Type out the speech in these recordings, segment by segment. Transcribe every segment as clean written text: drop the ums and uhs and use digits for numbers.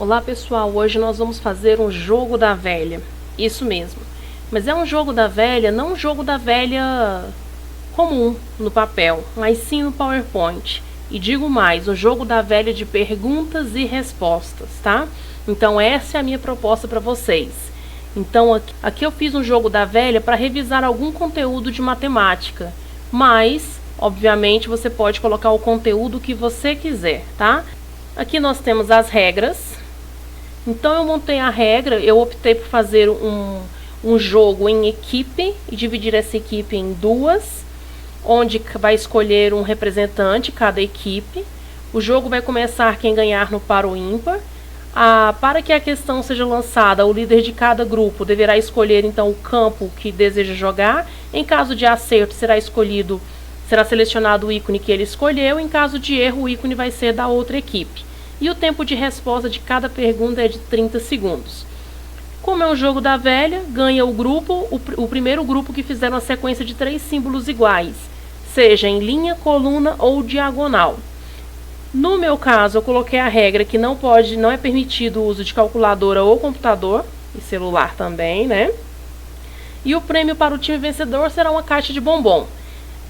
Olá pessoal, hoje nós vamos fazer um jogo da velha, isso mesmo, mas é um jogo da velha, não um jogo da velha comum no papel, mas sim no PowerPoint. E digo mais, um jogo da velha de perguntas e respostas, tá? Então essa é a minha proposta para vocês. Então aqui eu fiz um jogo da velha para revisar algum conteúdo de matemática, mas obviamente você pode colocar o conteúdo que você quiser, tá? Aqui nós temos as regras. Então eu montei a regra, eu optei por fazer um jogo em equipe e dividir essa equipe em duas, onde vai escolher um representante cada equipe. O jogo vai começar quem ganhar no par ou ímpar. Para que a questão seja lançada, o líder de cada grupo deverá escolher então o campo que deseja jogar. Em caso de acerto, será selecionado o ícone que ele escolheu. Em caso de erro, o ícone vai ser da outra equipe. E o tempo de resposta de cada pergunta é de 30 segundos. Como é um jogo da velha, ganha o primeiro grupo que fizer uma sequência de 3 símbolos iguais, seja em linha, coluna ou diagonal. No meu caso, eu coloquei a regra que não é permitido o uso de calculadora ou computador, e celular também, né? E o prêmio para o time vencedor será uma caixa de bombom.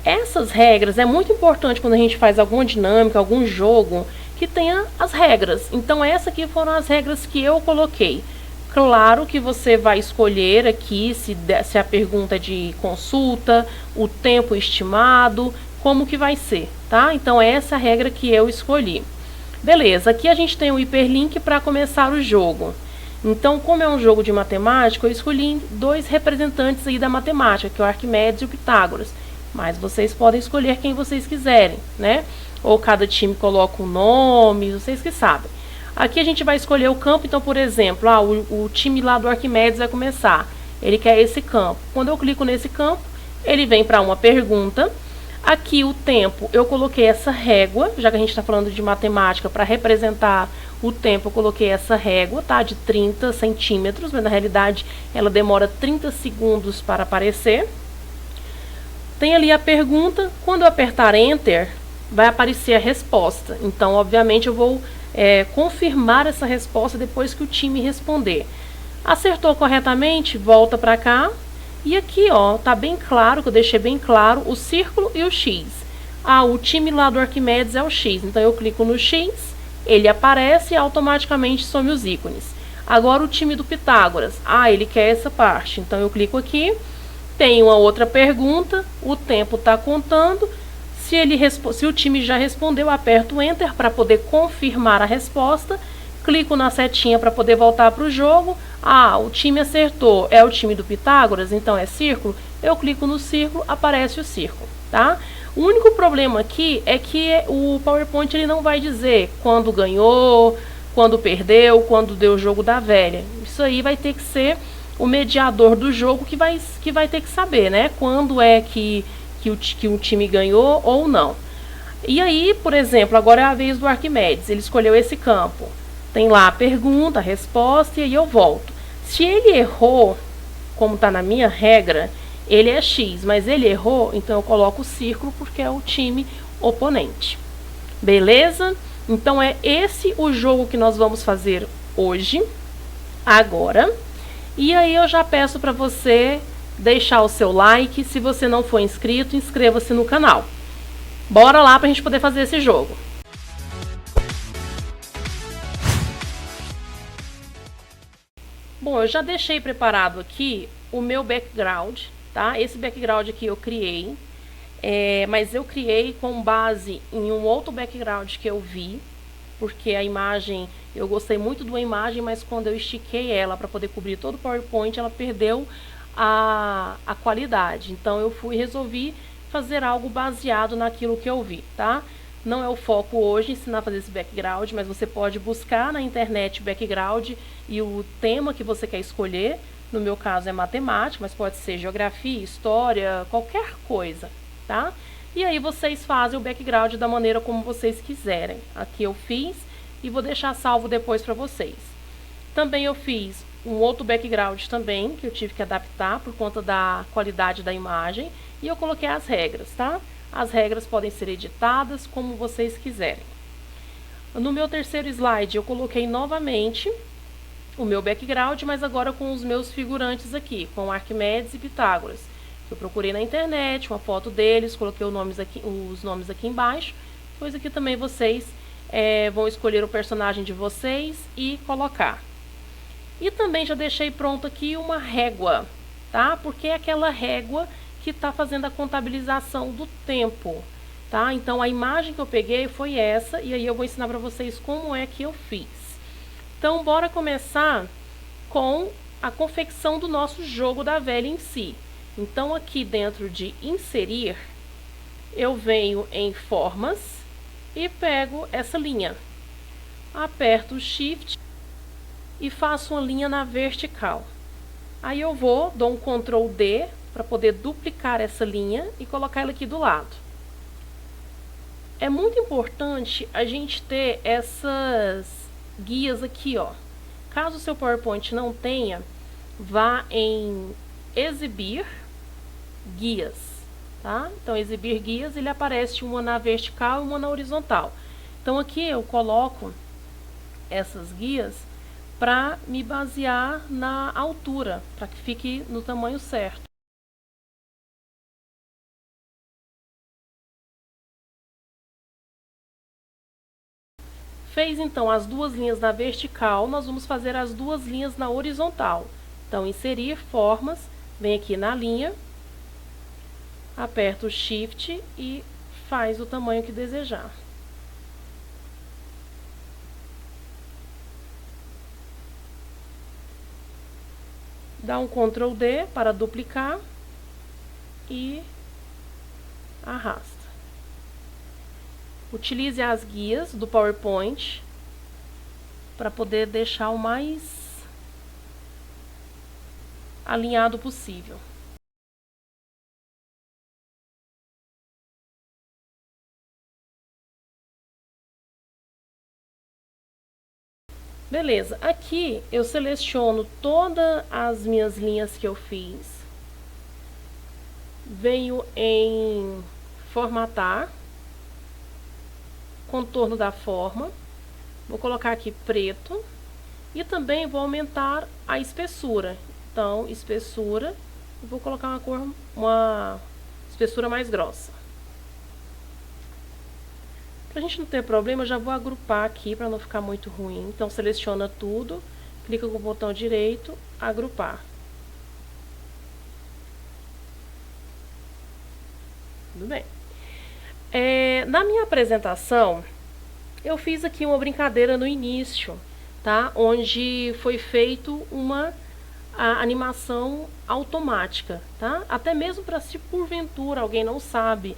Essas regras é muito importante quando a gente faz alguma dinâmica, algum jogo, que tenha as regras. Então essas aqui foram as regras que eu coloquei. Claro que você vai escolher aqui se a pergunta é de consulta, o tempo estimado, como que vai ser, tá? Então essa é a regra que eu escolhi. Beleza, aqui a gente tem o hiperlink para começar o jogo. Então, como é um jogo de matemática, eu escolhi 2 representantes aí da matemática, que é o Arquimedes e o Pitágoras. Mas vocês podem escolher quem vocês quiserem, né? Ou cada time coloca um nome, vocês que sabem. Aqui a gente vai escolher o campo, então, por exemplo, o time lá do Arquimedes vai começar. Ele quer esse campo. Quando eu clico nesse campo, ele vem para uma pergunta. Aqui o tempo, eu coloquei essa régua, já que a gente está falando de matemática, para representar o tempo, eu coloquei essa régua, tá? De 30 centímetros, mas na realidade ela demora 30 segundos para aparecer. Tem ali a pergunta, quando eu apertar Enter, vai aparecer a resposta. Então, obviamente, eu vou confirmar essa resposta depois que o time responder. Acertou corretamente, volta para cá. E aqui, ó, tá bem claro, que eu deixei bem claro, o círculo e o X. O time lá do Arquimedes é o X. Então, eu clico no X, ele aparece e automaticamente some os ícones. Agora, o time do Pitágoras. Ele quer essa parte. Então, eu clico aqui. Tem uma outra pergunta, o tempo está contando. Se o time já respondeu, eu aperto Enter para poder confirmar a resposta. Clico na setinha para poder voltar para o jogo. O time acertou, é o time do Pitágoras, então é círculo. Eu clico no círculo, aparece o círculo, tá? O único problema aqui é que o PowerPoint ele não vai dizer quando ganhou, quando perdeu, quando deu o jogo da velha. Isso aí vai ter que ser o mediador do jogo que vai ter que saber, né? Quando é que o time ganhou ou não. E aí, por exemplo, agora é a vez do Arquimedes. Ele escolheu esse campo. Tem lá a pergunta, a resposta, e aí eu volto. Se ele errou, como está na minha regra, ele é X, mas ele errou, então eu coloco o círculo porque é o time oponente. Beleza? Então é esse o jogo que nós vamos fazer hoje, agora. E aí eu já peço para você deixar o seu like. Se você não for inscrito, inscreva-se no canal. Bora lá para a gente poder fazer esse jogo. Bom, eu já deixei preparado aqui o meu background, tá? Esse background aqui eu criei, mas eu criei com base em um outro background que eu vi, porque a imagem, eu gostei muito de uma imagem, mas quando eu estiquei ela para poder cobrir todo o PowerPoint, ela perdeu a qualidade. Então eu resolvi fazer algo baseado naquilo que eu vi, tá? Não é o foco hoje ensinar a fazer esse background, mas você pode buscar na internet background e o tema que você quer escolher. No meu caso é matemática, mas pode ser geografia, história, qualquer coisa, tá? E aí vocês fazem o background da maneira como vocês quiserem. Aqui eu fiz e vou deixar salvo depois para vocês. Também eu fiz um outro background também, que eu tive que adaptar por conta da qualidade da imagem. E eu coloquei as regras, tá? As regras podem ser editadas como vocês quiserem. No meu terceiro slide, eu coloquei novamente o meu background, mas agora com os meus figurantes aqui, com Arquimedes e Pitágoras. Eu procurei na internet uma foto deles, coloquei os nomes aqui embaixo, pois aqui também vocês vão escolher o personagem de vocês e colocar. E também já deixei pronto aqui uma régua, tá? Porque é aquela régua que está fazendo a contabilização do tempo, tá? Então a imagem que eu peguei foi essa, e aí eu vou ensinar para vocês como é que eu fiz. Então bora começar com a confecção do nosso jogo da velha em si. Então aqui dentro de inserir, eu venho em formas e pego essa linha. Aperto o Shift e faço uma linha na vertical. Aí eu dou um Ctrl D para poder duplicar essa linha e colocar ela aqui do lado. É muito importante a gente ter essas guias aqui, ó. Caso o seu PowerPoint não tenha, vá em exibir guias, tá? Então, exibir guias, ele aparece uma na vertical e uma na horizontal. Então, aqui eu coloco essas guias para me basear na altura, para que fique no tamanho certo. Fez então as duas linhas na vertical, nós vamos fazer as duas linhas na horizontal. Então, inserir formas, vem aqui na linha, aperta o Shift e faz o tamanho que desejar. Dá um Ctrl D para duplicar e arrasta. Utilize as guias do PowerPoint para poder deixar o mais alinhado possível. Beleza, aqui eu seleciono todas as minhas linhas que eu fiz. Venho em formatar, contorno da forma, vou colocar aqui preto e também vou aumentar a espessura. Então, espessura, vou colocar uma espessura mais grossa. Pra gente não ter problema, eu já vou agrupar aqui para não ficar muito ruim. Então, seleciona tudo, clica com o botão direito, agrupar. Tudo bem. Na minha apresentação, eu fiz aqui uma brincadeira no início, tá? Onde foi feito a animação automática, tá? Até mesmo para se porventura alguém não sabe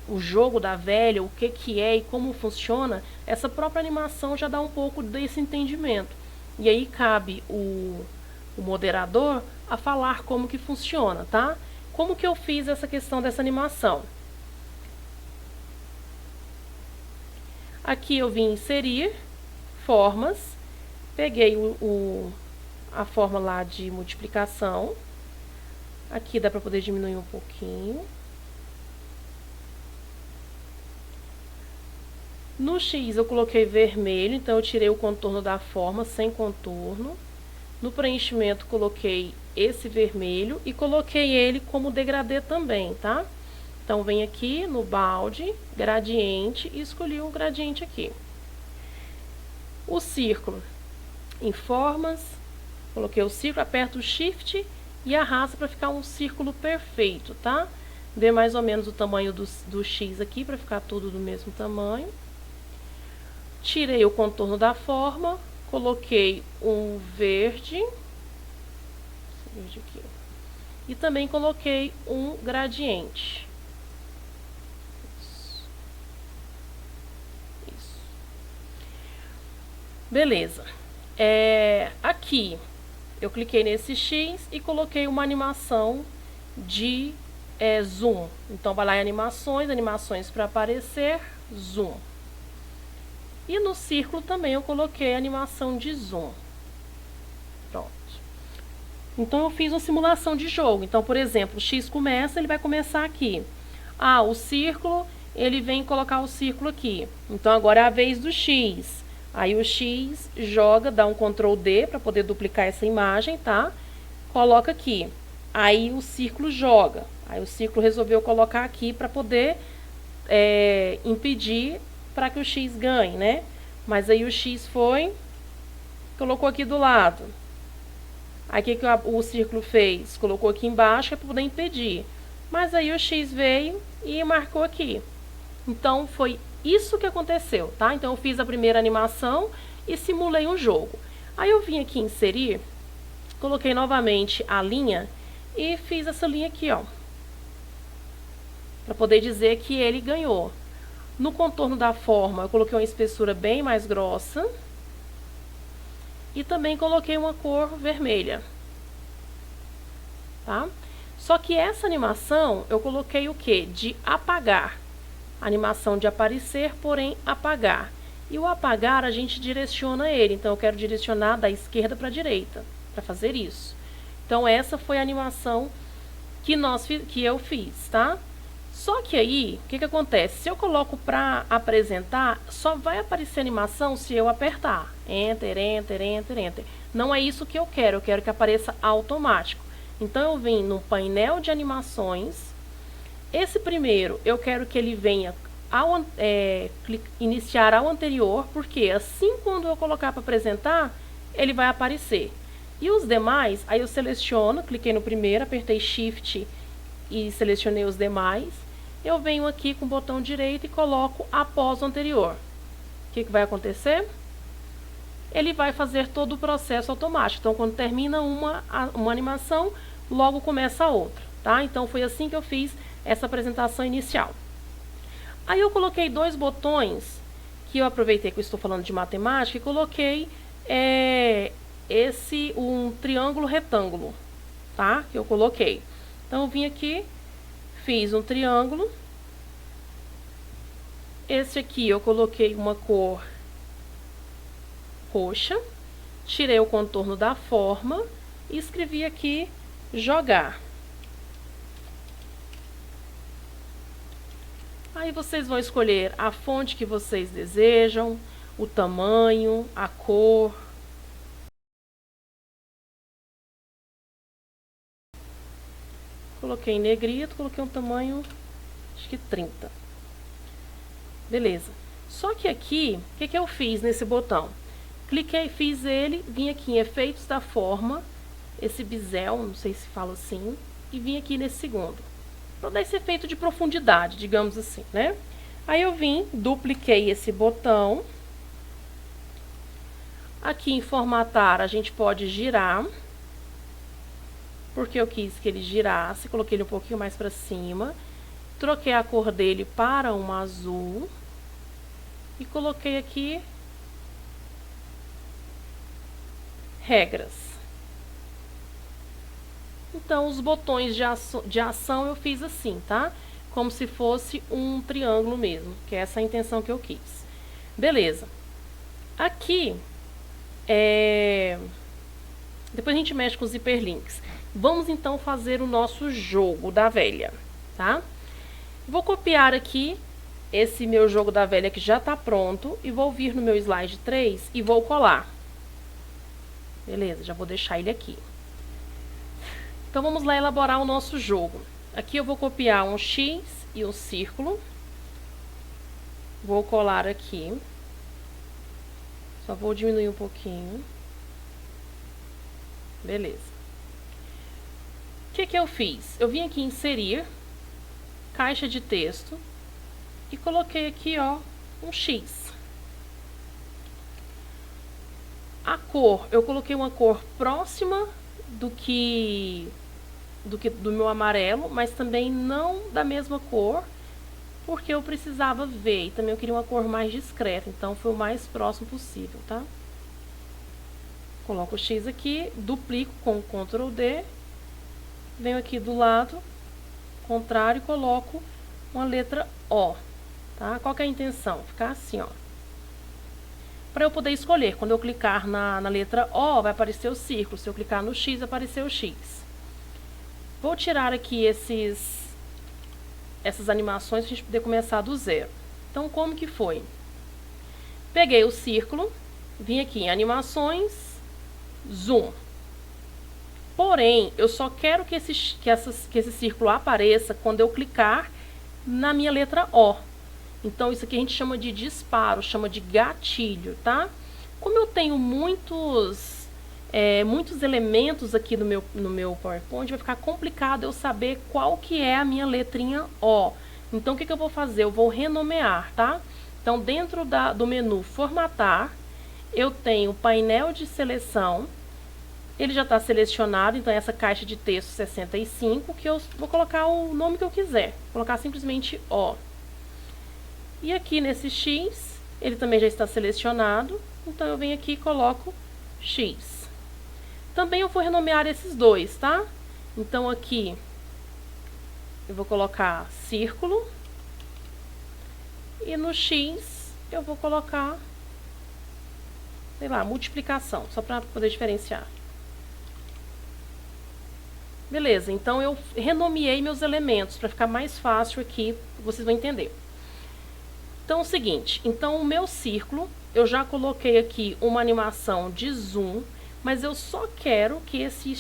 o jogo da velha, o que é e como funciona, essa própria animação já dá um pouco desse entendimento. E aí cabe o moderador a falar como que funciona, tá? Como que eu fiz essa questão dessa animação? Aqui eu vim inserir formas, peguei a forma lá de multiplicação. Aqui dá para poder diminuir um pouquinho. No X eu coloquei vermelho, então eu tirei o contorno da forma sem contorno. No preenchimento coloquei esse vermelho e coloquei ele como degradê também, tá? Então, vem aqui no balde, gradiente, e escolhi um gradiente aqui. O círculo, em formas, coloquei o círculo, aperto o Shift e arrasta para ficar um círculo perfeito, tá? Vê mais ou menos o tamanho do X aqui, para ficar tudo do mesmo tamanho. Tirei o contorno da forma, coloquei um verde aqui, e também coloquei um gradiente. Beleza. Aqui eu cliquei nesse X e coloquei uma animação de zoom. Então, vai lá em animações para aparecer, zoom. E no círculo também eu coloquei a animação de zoom. Pronto. Então, eu fiz uma simulação de jogo. Então, por exemplo, o X começa, ele vai começar aqui. O círculo, ele vem colocar o círculo aqui. Então, agora é a vez do X. Aí o X joga, dá um Ctrl D para poder duplicar essa imagem, tá? Coloca aqui. Aí o círculo joga. Aí o círculo resolveu colocar aqui para poder impedir para que o X ganhe, né? Mas aí o X foi, colocou aqui do lado. Aí o que o círculo fez? Colocou aqui embaixo para poder impedir. Mas aí o X veio e marcou aqui. Então, foi isso que aconteceu, tá? Então, eu fiz a primeira animação e simulei um jogo. Aí, eu vim aqui inserir, coloquei novamente a linha e fiz essa linha aqui, ó. Para poder dizer que ele ganhou. No contorno da forma, eu coloquei uma espessura bem mais grossa. E também coloquei uma cor vermelha. Tá? Só que essa animação, eu coloquei o quê? De apagar. Animação de aparecer, porém apagar. E o apagar, a gente direciona ele. Então, eu quero direcionar da esquerda para a direita, para fazer isso. Então, essa foi a animação que eu fiz, tá? Só que aí, o que acontece? Se eu coloco para apresentar, só vai aparecer animação se eu apertar. Enter, Enter, Enter, Enter. Não é isso que eu quero que apareça automático. Então, eu vim no painel de animações. Esse primeiro, eu quero que ele venha iniciar ao anterior, porque assim quando eu colocar para apresentar, ele vai aparecer. E os demais, aí eu seleciono, cliquei no primeiro, apertei Shift e selecionei os demais. Eu venho aqui com o botão direito e coloco após o anterior. O que vai acontecer? Ele vai fazer todo o processo automático. Então, quando termina uma animação, logo começa a outra, tá? Então, foi assim que eu fiz essa apresentação inicial. Aí, eu coloquei dois botões, que eu aproveitei que eu estou falando de matemática, e coloquei um triângulo retângulo, tá? Que eu coloquei. Então, eu vim aqui, fiz um triângulo. Esse aqui eu coloquei uma cor roxa, tirei o contorno da forma e escrevi aqui jogar. Aí vocês vão escolher a fonte que vocês desejam, o tamanho, a cor. Coloquei em negrito, coloquei um tamanho, acho que 30. Beleza. Só que aqui, o que eu fiz nesse botão? Cliquei, fiz ele, vim aqui em efeitos da forma, esse bisel, não sei se fala assim, e vim aqui nesse segundo. Para dar esse efeito de profundidade, digamos assim, né? Aí eu vim, dupliquei esse botão. Aqui em formatar, a gente pode girar. Porque eu quis que ele girasse, coloquei ele um pouquinho mais para cima. Troquei a cor dele para um azul. E coloquei aqui regras. Então, os botões de ação eu fiz assim, tá? Como se fosse um triângulo mesmo, que é essa a intenção que eu quis. Beleza. Aqui, depois a gente mexe com os hiperlinks. Vamos, então, fazer o nosso jogo da velha, tá? Vou copiar aqui esse meu jogo da velha que já tá pronto e vou vir no meu slide 3 e vou colar. Beleza, já vou deixar ele aqui. Então, vamos lá elaborar o nosso jogo. Aqui eu vou copiar um X e um círculo. Vou colar aqui. Só vou diminuir um pouquinho. Beleza. O que eu fiz? Eu vim aqui inserir caixa de texto e coloquei aqui, ó, um X. A cor, eu coloquei uma cor próxima do meu amarelo, mas também não da mesma cor, porque eu precisava ver, e também eu queria uma cor mais discreta, então foi o mais próximo possível, tá? Coloco o X aqui, duplico com o Ctrl D, venho aqui do lado contrário e coloco uma letra O, tá? Qual que é a intenção? Ficar assim, ó. Para eu poder escolher, quando eu clicar na letra O, vai aparecer o círculo, se eu clicar no X, vai aparecer o X. Vou tirar aqui essas animações para a gente poder começar do zero. Então, como que foi? Peguei o círculo, vim aqui em animações, zoom. Porém, eu só quero que esse círculo apareça quando eu clicar na minha letra O. Então, isso aqui a gente chama de disparo, chama de gatilho, tá? Como eu tenho muitos elementos aqui no meu PowerPoint, vai ficar complicado eu saber qual que é a minha letrinha O. Então, o que eu vou fazer? Eu vou renomear, tá? Então, dentro do menu Formatar, eu tenho painel de seleção. Ele já está selecionado, então essa caixa de texto 65, que eu vou colocar o nome que eu quiser. Vou colocar simplesmente O. E aqui nesse X, ele também já está selecionado, então eu venho aqui e coloco X. Também eu vou renomear esses dois, tá? Então aqui eu vou colocar círculo. E no X eu vou colocar, sei lá, multiplicação, só para poder diferenciar. Beleza, então eu renomeei meus elementos para ficar mais fácil aqui, vocês vão entender. Então é o seguinte, então o meu círculo, eu já coloquei aqui uma animação de zoom, mas eu só quero que esse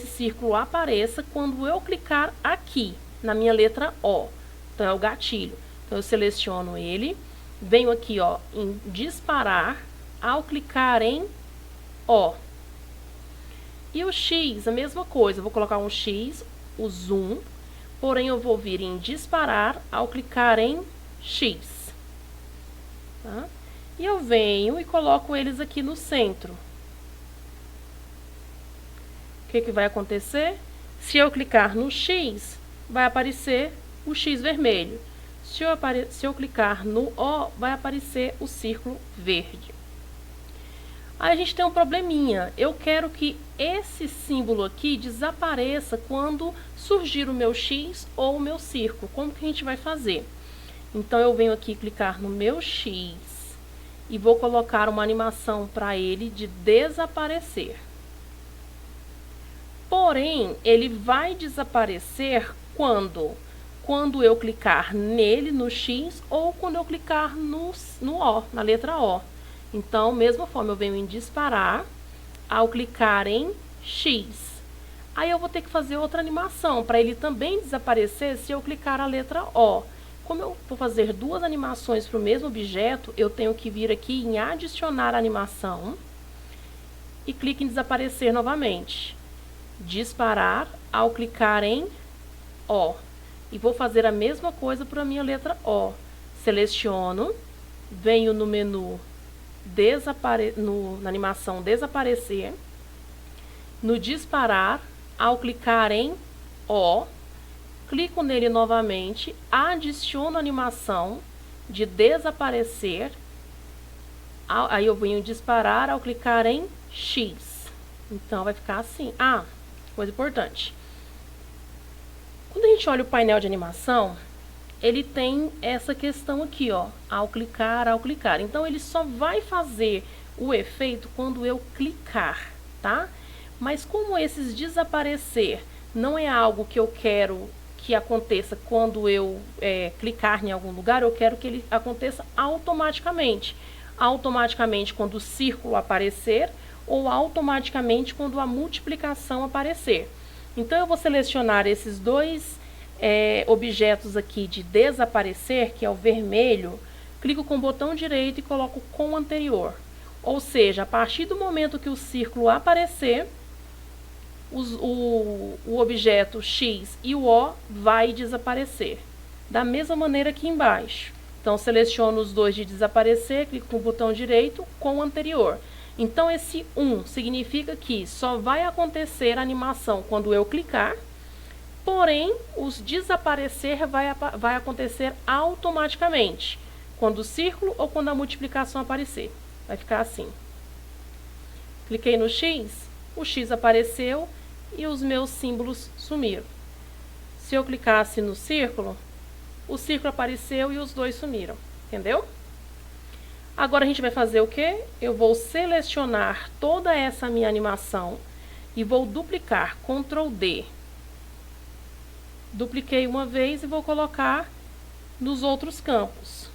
círculo apareça quando eu clicar aqui, na minha letra O. Então é o gatilho. Então eu seleciono ele, venho aqui ó, em disparar, ao clicar em O. E o X, a mesma coisa, eu vou colocar um X, o zoom, porém eu vou vir em disparar ao clicar em X. Tá? E eu venho e coloco eles aqui no centro. O que vai acontecer? Se eu clicar no X, vai aparecer o X vermelho. Se eu clicar no O, vai aparecer o círculo verde. Aí a gente tem um probleminha. Eu quero que esse símbolo aqui desapareça quando surgir o meu X ou o meu círculo. Como que a gente vai fazer? Então, eu venho aqui clicar no meu X e vou colocar uma animação para ele de desaparecer. Porém, ele vai desaparecer quando eu clicar nele, no X, ou quando eu clicar no O, na letra O. Então, mesma forma, eu venho em disparar, ao clicar em X. Aí eu vou ter que fazer outra animação, para ele também desaparecer se eu clicar a letra O. Como eu vou fazer duas animações para o mesmo objeto, eu tenho que vir aqui em adicionar animação e clique em desaparecer novamente. Disparar, ao clicar em O. E vou fazer a mesma coisa para a minha letra O. Seleciono, venho no menu na animação desaparecer, no disparar, ao clicar em O, clico nele novamente, adiciono a animação de desaparecer, aí eu venho disparar ao clicar em X. Então vai ficar assim. Ah, coisa importante. Quando a gente olha o painel de animação, ele tem essa questão aqui, ó, ao clicar. Então, ele só vai fazer o efeito quando eu clicar, tá? Mas como esses desaparecer não é algo que eu quero que aconteça quando eu clicar em algum lugar, eu quero que ele aconteça automaticamente. Automaticamente quando o círculo aparecer ou automaticamente quando a multiplicação aparecer. Então, eu vou selecionar esses dois objetos aqui de desaparecer, que é o vermelho, clico com o botão direito e coloco com anterior. Ou seja, a partir do momento que o círculo aparecer, o objeto X e o O vai desaparecer. Da mesma maneira aqui embaixo. Então, seleciono os dois de desaparecer, clico com o botão direito com anterior. Então, esse 1 significa que só vai acontecer a animação quando eu clicar. Porém, os desaparecer vai acontecer automaticamente, quando o círculo ou quando a multiplicação aparecer. Vai ficar assim. Cliquei no X, o X apareceu e os meus símbolos sumiram. Se eu clicasse no círculo, o círculo apareceu e os dois sumiram. Entendeu? Agora a gente vai fazer o quê? Eu vou selecionar toda essa minha animação e vou duplicar, Ctrl D. Dupliquei uma vez e vou colocar nos outros campos.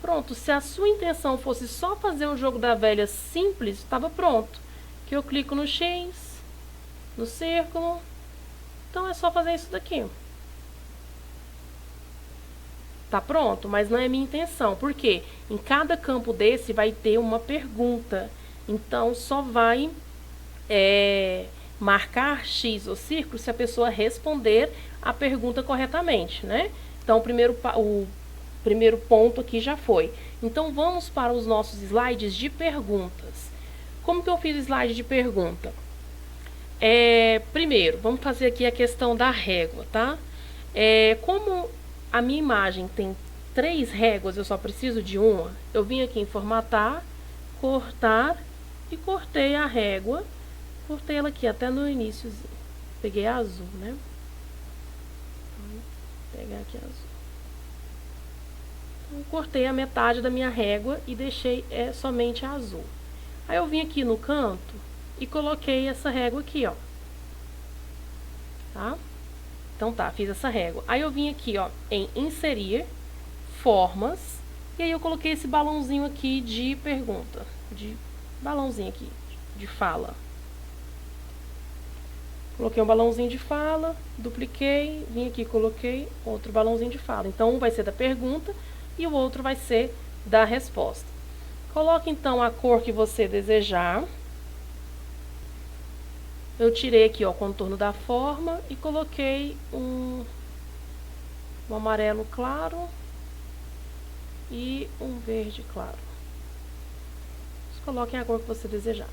Pronto, se a sua intenção fosse só fazer um jogo da velha simples, estava pronto. Que eu clico no X, no círculo, então é só fazer isso daqui. Tá pronto, mas não é minha intenção. Por quê? Em cada campo desse vai ter uma pergunta. Então, só vai marcar X ou círculo se a pessoa responder a pergunta corretamente, né? Então, o primeiro ponto aqui já foi. Então, vamos para os nossos slides de perguntas. Como que eu fiz o slide de pergunta? Primeiro, vamos fazer aqui a questão da régua, tá? Como a minha imagem tem 3 réguas, eu só preciso de uma, eu vim aqui em formatar, cortar e cortei a régua. Cortei ela aqui até no iníciozinho. Peguei azul, né? Vou pegar aqui azul. Então, cortei a metade da minha régua e deixei somente azul. Aí eu vim aqui no canto e coloquei essa régua aqui, ó. Tá? Então tá, fiz essa régua. Aí eu vim aqui, ó, em inserir, formas, e aí eu coloquei esse balãozinho aqui de pergunta, de balãozinho aqui, de fala. Coloquei um balãozinho de fala, dupliquei, vim aqui e coloquei outro balãozinho de fala. Então, um vai ser da pergunta e o outro vai ser da resposta. Coloque, então, a cor que você desejar. Eu tirei aqui, ó, o contorno da forma e coloquei um amarelo claro e um verde claro. Vocês coloquem a cor que você desejar.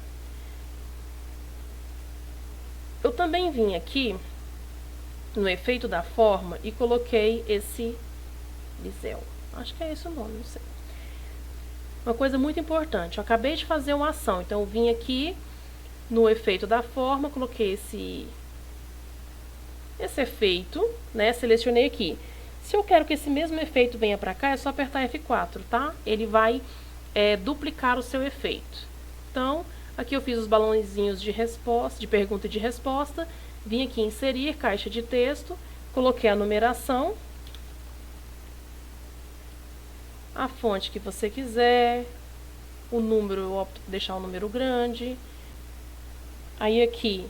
Eu também vim aqui no efeito da forma e coloquei esse bisel. Acho que é esse o nome, não sei. Uma coisa muito importante, eu acabei de fazer uma ação, então eu vim aqui no efeito da forma, coloquei esse efeito, né? Selecionei aqui. Se eu quero que esse mesmo efeito venha pra cá, é só apertar F4, tá? Ele vai duplicar o seu efeito. Então, aqui eu fiz os balãozinhos de resposta, de pergunta e de resposta. Vim aqui em inserir, caixa de texto, coloquei a numeração, a fonte que você quiser, o número, eu opto por deixar o número grande. Aí aqui,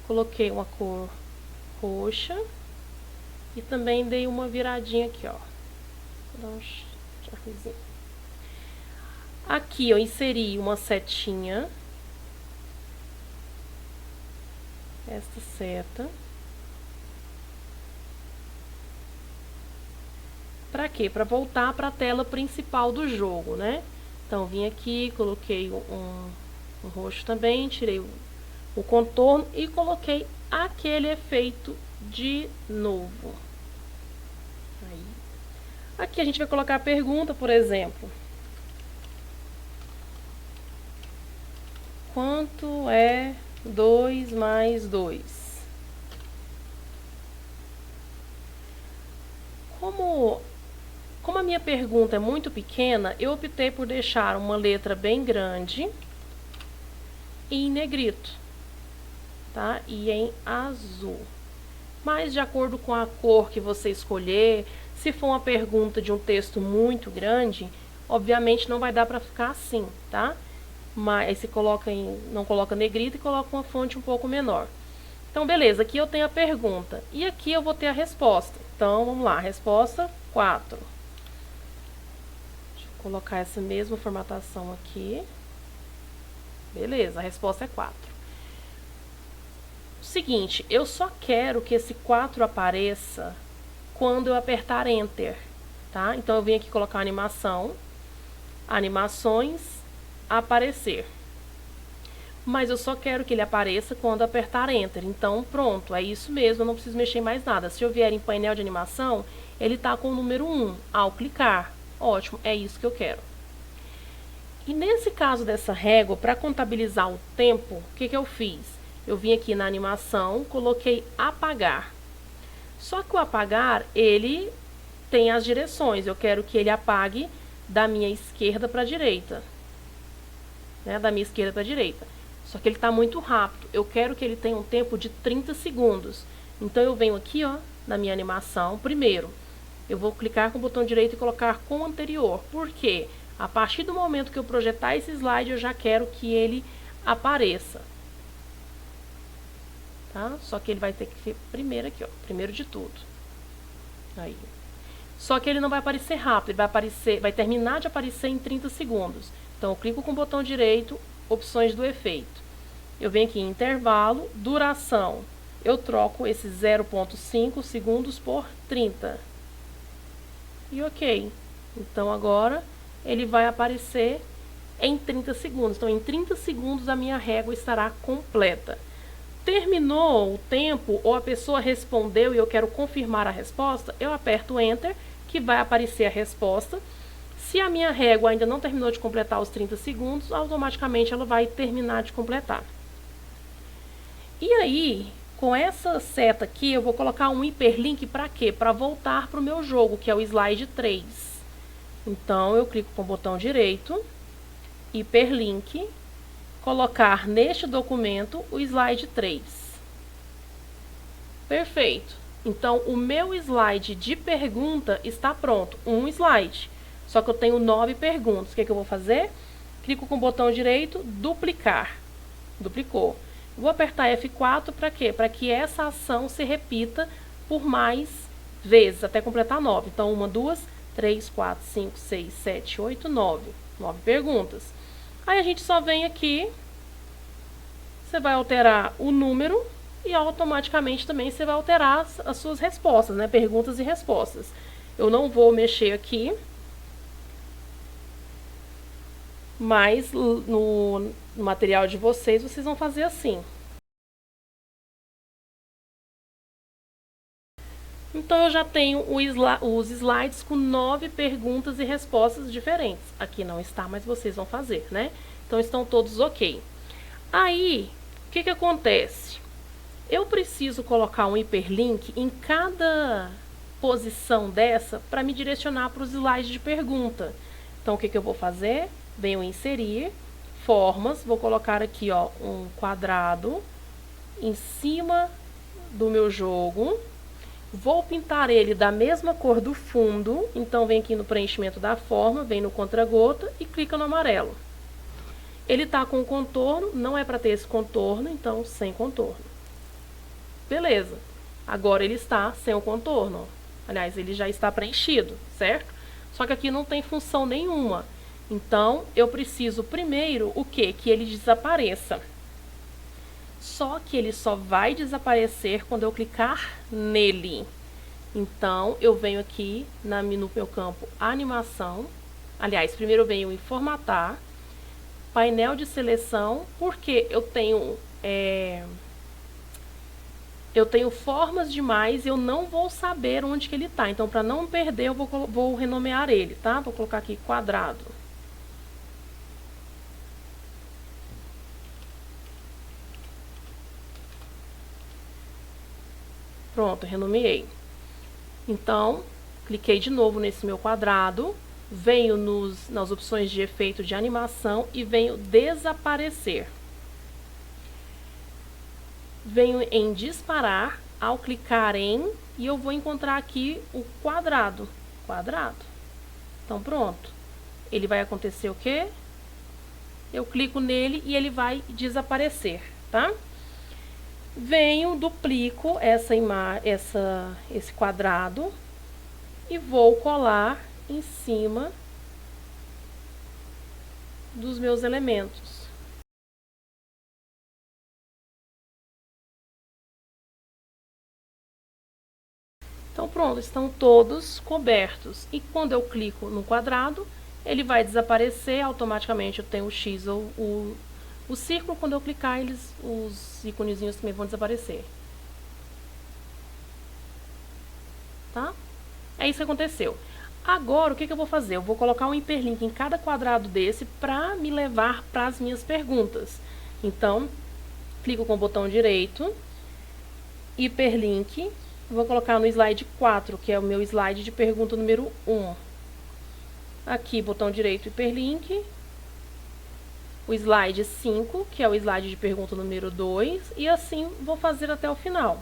coloquei uma cor roxa e também dei uma viradinha aqui, ó. Vou dar um charmezinho. Aqui eu inseri uma setinha. Esta seta. Para quê? Para voltar para a tela principal do jogo, né? Então, vim aqui, coloquei um roxo também, tirei o contorno e coloquei aquele efeito de novo. Aí. Aqui a gente vai colocar a pergunta, por exemplo. Quanto é 2 mais 2? Como a minha pergunta é muito pequena, eu optei por deixar uma letra bem grande e em negrito, tá? E em azul. Mas de acordo com a cor que você escolher, se for uma pergunta de um texto muito grande, obviamente não vai dar para ficar assim, tá? Mas você não coloca negrito e coloca uma fonte um pouco menor. Então, beleza, aqui eu tenho a pergunta e aqui eu vou ter a resposta. Então, vamos lá, resposta 4. Deixa eu colocar essa mesma formatação aqui. Beleza, a resposta é 4. Seguinte, eu só quero que esse 4 apareça quando eu apertar Enter, tá? Então, eu vim aqui colocar animação, animações, aparecer. Mas eu só quero que ele apareça quando apertar Enter. Então, pronto, é isso mesmo, eu não preciso mexer em mais nada. Se eu vier em painel de animação, ele tá com o número 1 ao clicar. Ótimo, é isso que eu quero. E nesse caso dessa régua, para contabilizar o tempo, o que eu fiz? Eu vim aqui na animação, coloquei apagar. Só que o apagar, ele tem as direções. Eu quero que ele apague da minha esquerda para a direita. né, da minha esquerda para a direita. Só que ele está muito rápido. Eu quero que ele tenha um tempo de 30 segundos. Então, eu venho aqui, ó, na minha animação. Primeiro, eu vou clicar com o botão direito e colocar com o anterior. Por quê? A partir do momento que eu projetar esse slide, eu já quero que ele apareça. Tá? Só que ele vai ter que ser primeiro aqui, ó. Primeiro de tudo. Aí. Só que ele não vai aparecer rápido. Ele vai terminar de aparecer em 30 segundos. Então, eu clico com o botão direito, opções do efeito. Eu venho aqui em intervalo, duração. Eu troco esses 0,5 segundos por 30. E ok. Então, agora, ele vai aparecer em 30 segundos. Então, em 30 segundos, a minha régua estará completa. Terminou o tempo, ou a pessoa respondeu e eu quero confirmar a resposta, eu aperto Enter, que vai aparecer a resposta. Se a minha régua ainda não terminou de completar os 30 segundos, automaticamente ela vai terminar de completar. E aí, com essa seta aqui, eu vou colocar um hiperlink para quê? Para voltar para o meu jogo, que é o slide 3. Então, eu clico com o botão direito, hiperlink, colocar neste documento o slide 3. Perfeito. Então, o meu slide de pergunta está pronto. Um slide. Só que eu tenho 9 perguntas. O que eu vou fazer? Clico com o botão direito, duplicar. Duplicou. Vou apertar F4 para quê? Para que essa ação se repita por mais vezes, até completar 9. Então, 1, 2, 3, 4, 5, 6, 7, 8, 9. 9 perguntas. Aí a gente só vem aqui, você vai alterar o número e automaticamente também você vai alterar as suas respostas, né? Perguntas e respostas. Eu não vou mexer aqui, mas no material de vocês vão fazer assim. Então, eu já tenho os slides com 9 perguntas e respostas diferentes. Aqui não está, mas vocês vão fazer, né? Então, estão todos ok. Aí, o que acontece? Eu preciso colocar um hiperlink em cada posição dessa para me direcionar para os slides de pergunta. Então, o que eu vou fazer? Venho em inserir, formas, vou colocar aqui, ó, um quadrado em cima do meu jogo. Vou pintar ele da mesma cor do fundo, então vem aqui no preenchimento da forma, vem no contra-gota e clica no amarelo. Ele está com contorno, não é para ter esse contorno, então sem contorno. Beleza, agora ele está sem o contorno. Aliás, ele já está preenchido, certo? Só que aqui não tem função nenhuma. Então, eu preciso primeiro o quê? Que ele desapareça. Só que ele só vai desaparecer quando eu clicar nele. Então, eu venho aqui no meu campo Animação. Aliás, primeiro eu venho em Formatar, Painel de Seleção, porque eu tenho formas demais e eu não vou saber onde que ele está. Então, para não perder, eu vou renomear ele, tá? Vou colocar aqui quadrado. Pronto, renomeei. Então, cliquei de novo nesse meu quadrado, venho nas opções de efeito de animação e venho desaparecer. Venho em disparar, ao clicar em, e eu vou encontrar aqui o quadrado. Quadrado. Então, pronto. Ele vai acontecer o quê? Eu clico nele e ele vai desaparecer, tá? Venho, duplico esse quadrado e vou colar em cima dos meus elementos. Então, pronto, estão todos cobertos. E quando eu clico no quadrado, ele vai desaparecer automaticamente. Eu tenho o X ou o círculo, quando eu clicar, os íconezinhos também vão desaparecer. Tá? É isso que aconteceu. Agora, o que eu vou fazer? Eu vou colocar um hiperlink em cada quadrado desse para me levar para as minhas perguntas. Então, clico com o botão direito, hiperlink, vou colocar no slide 4, que é o meu slide de pergunta número 1. Aqui, botão direito, hiperlink. o slide 5, que é o slide de pergunta número 2, e assim vou fazer até o final.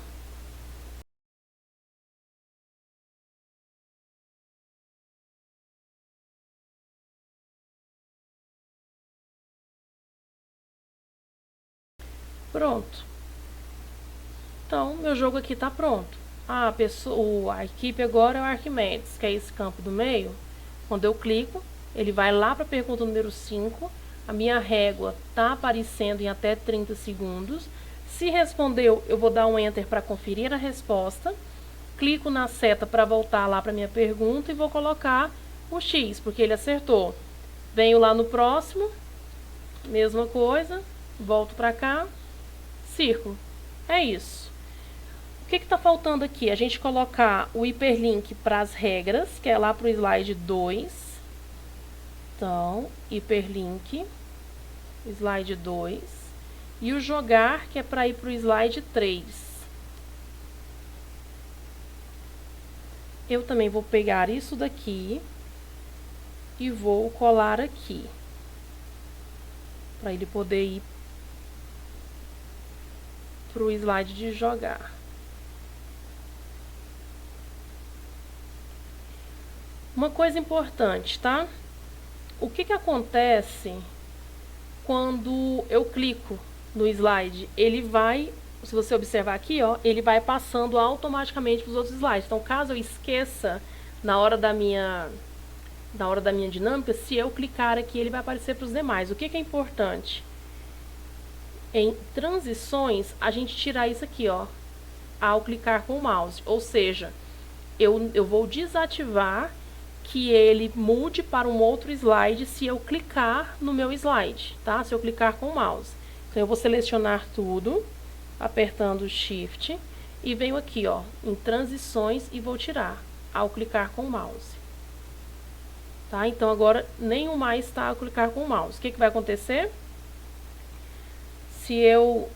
Pronto. Então, meu jogo aqui está pronto. A equipe agora é o Arquimedes, que é esse campo do meio. Quando eu clico, ele vai lá para a pergunta número 5. A minha régua está aparecendo em até 30 segundos. Se respondeu, eu vou dar um Enter para conferir a resposta. Clico na seta para voltar lá para a minha pergunta e vou colocar o X, porque ele acertou. Venho lá no próximo, mesma coisa, volto para cá, círculo. É isso. O que está faltando aqui? A gente colocar o hiperlink para as regras, que é lá para o slide 2. Então, hiperlink, slide 2. E o jogar, que é para ir para o slide 3. Eu também vou pegar isso daqui e vou colar aqui, para ele poder ir para o slide de jogar. Uma coisa importante, tá? O que acontece quando eu clico no slide? Ele vai, se você observar aqui, ó, ele vai passando automaticamente para os outros slides. Então, caso eu esqueça na hora da minha dinâmica, se eu clicar aqui, ele vai aparecer para os demais. O que é importante? Em transições, a gente tirar isso aqui, ó, ao clicar com o mouse. Ou seja, eu vou desativar que ele mude para um outro slide se eu clicar no meu slide, tá? Se eu clicar com o mouse. Então, eu vou selecionar tudo, apertando Shift, e venho aqui, ó, em transições e vou tirar, ao clicar com o mouse. Tá? Então, agora, nenhum mais está ao clicar com o mouse. O que vai acontecer? Se eu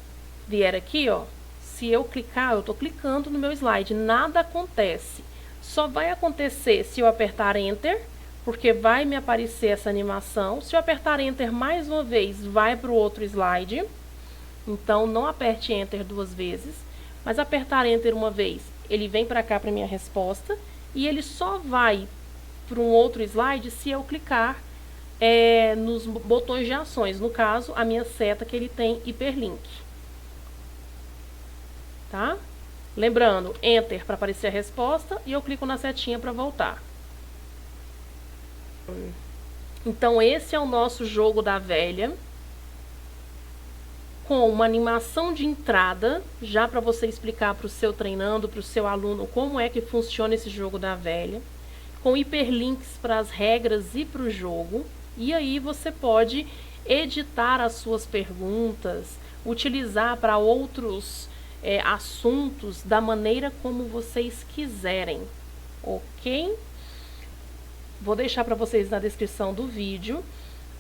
vier aqui, ó, se eu clicar, eu tô clicando no meu slide, nada acontece. Só vai acontecer se eu apertar Enter, porque vai me aparecer essa animação. Se eu apertar Enter mais uma vez, vai para o outro slide. Então, não aperte Enter duas vezes, mas apertar Enter uma vez, ele vem para cá para minha resposta, e ele só vai para um outro slide se eu clicar nos botões de ações. No caso, a minha seta que ele tem hiperlink. Tá? Lembrando, Enter para aparecer a resposta e eu clico na setinha para voltar. Então, esse é o nosso jogo da velha, com uma animação de entrada, já para você explicar para o seu treinando, para o seu aluno, como é que funciona esse jogo da velha, com hiperlinks para as regras e para o jogo, e aí você pode editar as suas perguntas, utilizar para outros assuntos da maneira como vocês quiserem, ok? Vou deixar para vocês na descrição do vídeo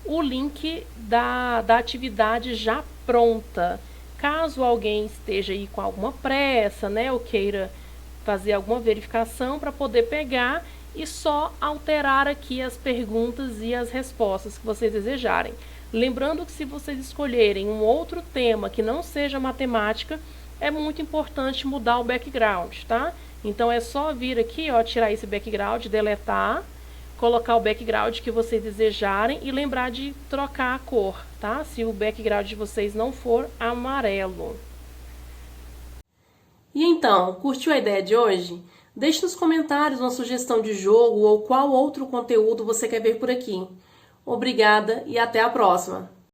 o link da atividade já pronta. Caso alguém esteja aí com alguma pressa, né, ou queira fazer alguma verificação, para poder pegar e só alterar aqui as perguntas e as respostas que vocês desejarem. Lembrando que se vocês escolherem um outro tema que não seja matemática, é muito importante mudar o background, tá? Então, é só vir aqui, ó, tirar esse background, deletar, colocar o background que vocês desejarem e lembrar de trocar a cor, tá? Se o background de vocês não for amarelo. E então, curtiu a ideia de hoje? Deixe nos comentários uma sugestão de jogo ou qual outro conteúdo você quer ver por aqui. Obrigada e até a próxima!